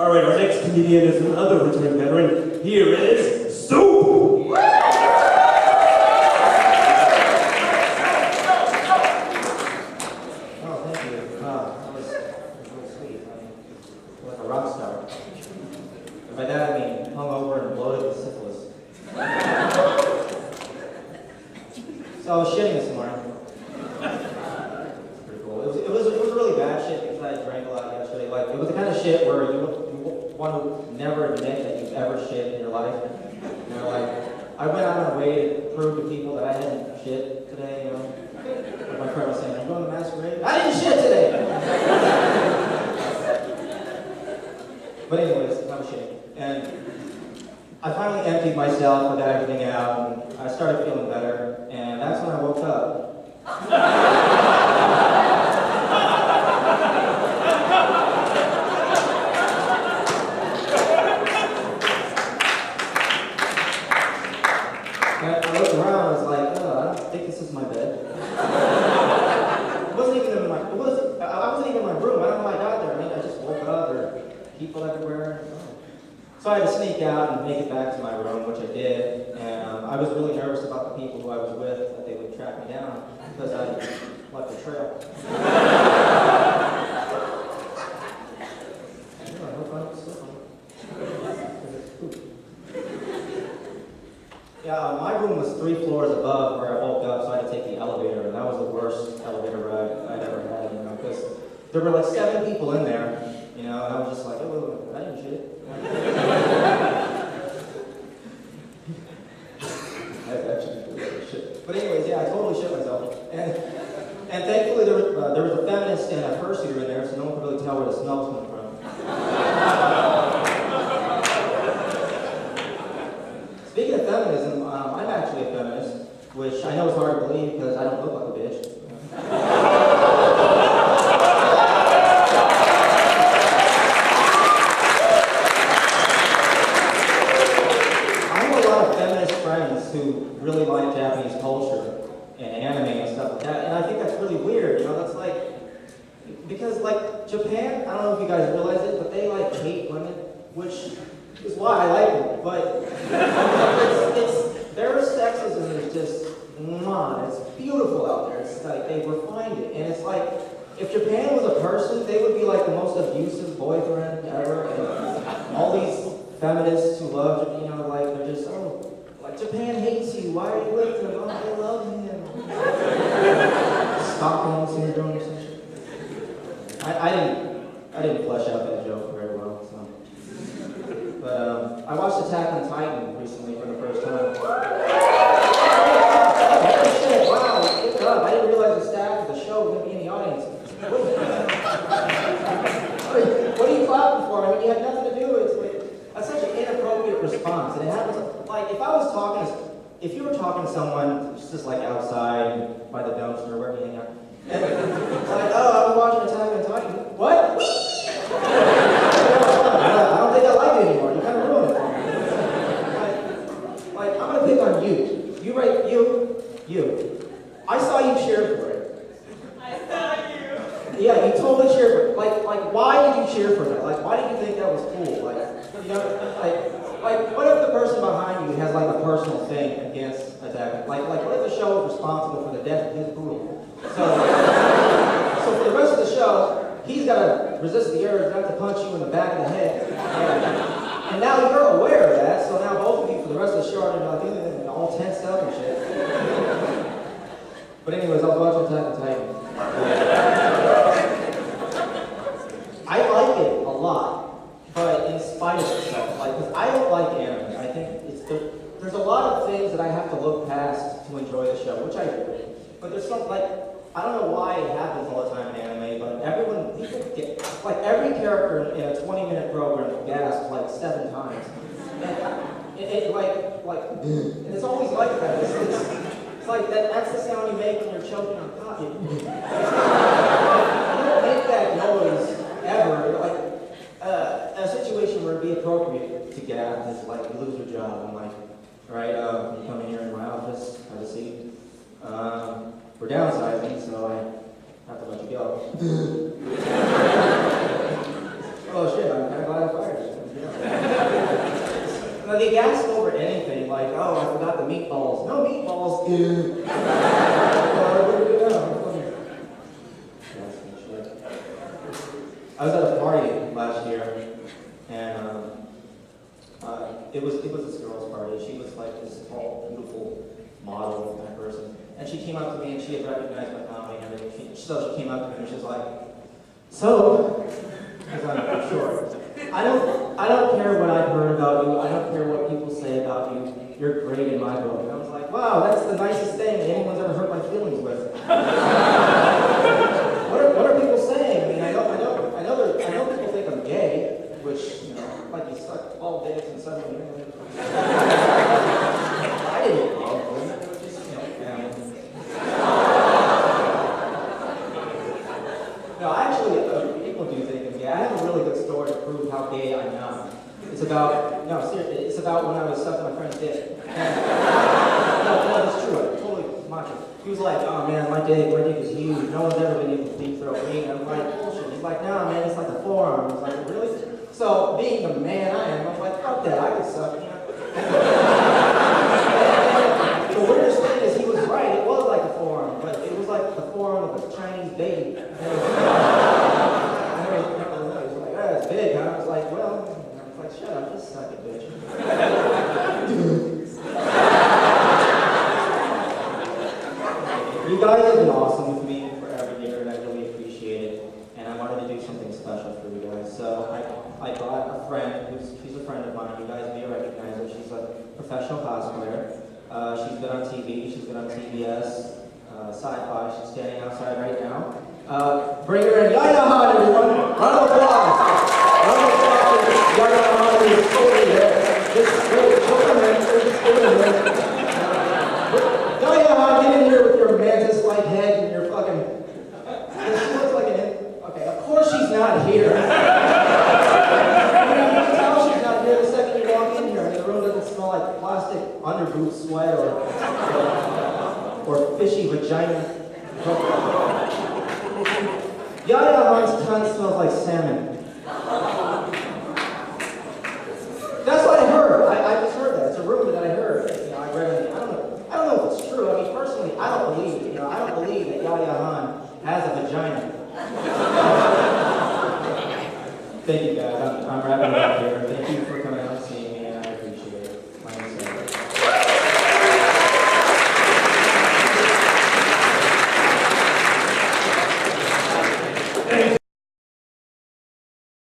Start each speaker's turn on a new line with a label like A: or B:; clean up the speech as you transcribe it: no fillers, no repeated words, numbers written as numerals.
A: All right, our next comedian is another returning veteran. Here is Soup! Oh,
B: thank you. Wow, that was really sweet. I'm like a rock star. And by that I mean hungover and bloated with syphilis. So I was shitting this morning. Pretty cool. It was really bad shit because I drank a lot yesterday. Like, it was the kind of shit where you want to never admit that you've ever shit in your life. You know, like, I went out of my way to prove to people that I hadn't shit today, you know. Like my friend was saying, I'm going to masquerade. I didn't shit today! But anyways, I was shitting. And I finally emptied myself, I got everything out, and I started feeling better, and that's when I woke up. And I looked around, I was like, oh, I don't think this is my bed. It wasn't even in I wasn't even in my room. I don't know how I got there. I mean, I just woke up, there were people everywhere. So I had to sneak out and make it back to my room, which I did. And I was really nervous about the people who I was with, that they would track me down because I left a trail. I hope I don't slip on it. Yeah, my room was 3 floors above where I woke up, so I had to take the elevator, and that was the worst elevator ride I'd ever had, you know, because there were like 7 people in there, you know, and I was just like, oh, I didn't shit. But anyways, yeah, I totally shit myself. And thankfully there was a feminist and a fursuiter in there, so no one could really tell where the smell was coming from. Speaking of feminism, I'm actually a feminist, which I know is hard to believe because I don't look like a bitch. Who really like Japanese culture and anime and stuff like that, and I think that's really weird, you know, that's like, because like Japan, I don't know if you guys realize it, but they like hate women, which is why I like them, but their sexism is just, it's beautiful out there, it's like, they refined it, and it's like, if Japan was a person, they would be like the most abusive boyfriend ever, and all these feminists who love, you know, like, they're just, Japan hates you. Why are you with him? Oh, I love him. Stockholm syndrome or some shit. I didn't flesh out that joke very well. So. But I watched Attack on Titan recently for the first time. Oh shit! Wow, good job. I didn't realize the staff of the show was going to be in the audience. What are you clapping for? I mean, you had nothing to do with it. That's such an inappropriate response, and it happens. Like, if you were talking to someone just like outside by the dumpster, wherever you hang out, and it's like, oh, I've been watching Attack on Titan. What? I don't think I like it anymore. You kind of ruined it. Like, I'm gonna pick on you. You. I saw you cheer for it.
C: I saw you.
B: Yeah, you totally cheered for it. Like, why did you cheer for that? Like, why did you think that was cool? Like, you know, like, what if the person behind you has like a personal thing against Attack? Like, what if the show is responsible for the death of his poodle? So for the rest of the show, he's got to resist the urge not to punch you in the back of the head. And now you're aware of that, so now both of you for the rest of the show are like, all tensed up and shit. But anyways, I was watching Attack on Titan. I like it a lot. But in spite of itself, like, because I don't like anime. I think there's a lot of things that I have to look past to enjoy the show, which I do. But there's some, like, I don't know why it happens all the time in anime, but people get, like, every character in a 20-minute program will gasp like 7 times. And and it's always like that. It's like that's the sound you make when you're choking on coffee. You don't make that noise ever. Like, a situation where it'd be appropriate to gab is like you lose your job. I'm like, all right, you come in here in my office, have a seat. We're downsizing, so I have to let you go. Oh shit, I'm kind of glad I fired they gasped over anything, like, oh, I forgot the meatballs. No meatballs. Ew. I was at a party last year, and it was this girl's party. She was like this tall, beautiful model kind of person, and she came up to me and she had recognized my comedy and everything. So she came up to me and she was like, "So," because I'm short. I don't care what I've heard about you. I don't care what people say about you. You're great in my book. And I was like, wow, that's the nicest thing anyone's ever hurt my feelings with. What are people saying? I mean, I know people think I'm gay, which, you know, like you suck 12 days and suddenly. I didn't know. It was just, you know, family. No, actually, people do think I'm gay. I have a really good story to prove how gay I'm not. It's about, no, seriously, it's about when I was sucking my friend's dick. And, no, it's true. I'm totally macho. He was like, oh man, my dick is huge. No one's ever been able to deep throat me. And I'm like, bullshit. He's like, no, man, it's like a forearm. I was like, really? So, being the man I am, I'm like, fuck that, I could suck. The weirdest thing is he was right. It was like a forearm, but it was like the forearm of a Chinese baby. And he was like, oh, it's big, huh? I was like, well, shut up, just suck it, bitch. You guys have been awesome with me for every year, and I really appreciate it. And I wanted to do something special for you guys. So I brought a friend, she's a friend of mine. You guys may recognize her. She's a professional cosplayer. She's been on TV. She's been on TBS, Sci-Fi. She's standing outside right now. Bring her in. Yaya Han, everyone. Round of applause. Round of applause. Yaya Han is totally there. Just welcome in. Yaya Han, get in here with your mantis-like head and your fucking. She looks like an. Okay, of course she's not here. You can tell she's not here the second you walk in here. I mean, the room doesn't smell like plastic underboot sweat or fishy vagina. Yaya Han's cunt smells like salmon. That's what I heard. I just heard that. It's a rumor that I heard. You know, I read it. I don't know if it's true. I mean, personally, I don't believe it. You know, I don't believe that Yaya Han has a vagina. Thank you guys. I'm wrapping it up here. Thank you for coming.